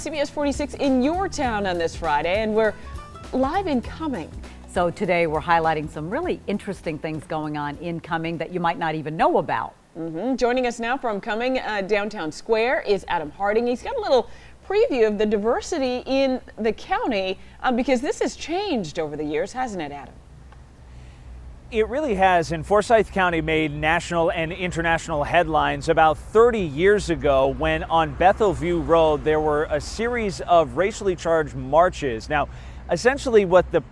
CBS 46 in your town on this Friday, and we're live in Cumming. So today we're highlighting some really interesting things going on in Cumming that you might not even know about. Joining us now from Cumming Downtown Square is Adam Harding. He's got a little preview of the diversity in the county because this has changed over the years, hasn't it, Adam? It really has, and Forsyth County made national and international headlines about 30 years ago when on Bethel View Road there were a series of racially charged marches. Now, essentially what the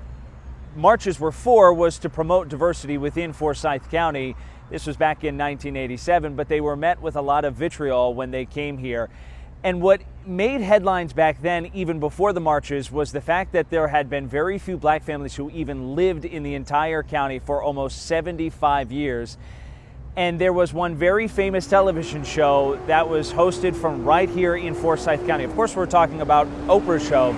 marches were for was to promote diversity within Forsyth County. This was back in 1987, but they were met with a lot of vitriol when they came here. And what made headlines back then, even before the marches, was the fact that there had been very few black families who even lived in the entire county for almost 75 years. And there was one very famous television show that was hosted from right here in Forsyth County. Of course, we're talking about Oprah's show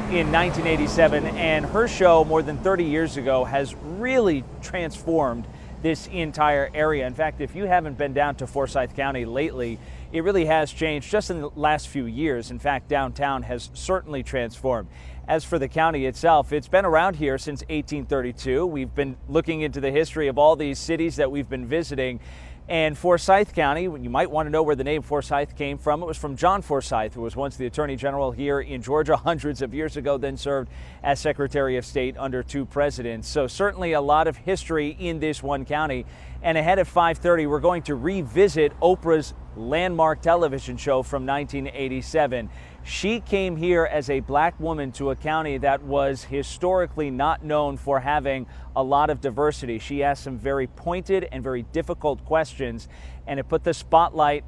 in 1987, and her show more than 30 years ago has really transformed this entire area. In fact, if you haven't been down to Forsyth County lately, it really has changed just in the last few years. In fact, downtown has certainly transformed. As for the county itself, it's been around here since 1832. We've been looking into the history of all these cities that we've been visiting. And Forsyth County, you might want to know where the name Forsyth came from. It was from John Forsyth, who was once the Attorney General here in Georgia hundreds of years ago, then served as Secretary of State under two presidents. So certainly a lot of history in this one county. And ahead of 5:30, we're going to revisit Oprah's landmark television show from 1987. She came here as a black woman to a county that was historically not known for having a lot of diversity. She asked some very pointed and very difficult questions, and it put the spotlight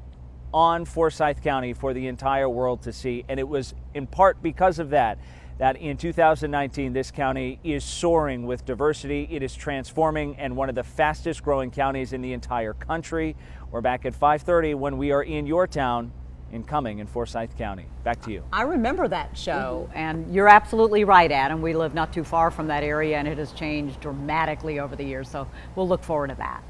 on Forsyth County for the entire world to see. And it was in part because of that in 2019, this county is soaring with diversity. It is transforming and one of the fastest growing counties in the entire country. We're back at 5:30 when we are in your town in Cumming in Forsyth County. Back to you. I remember that show, and you're absolutely right, Adam. We live not too far from that area, and it has changed dramatically over the years, so we'll look forward to that.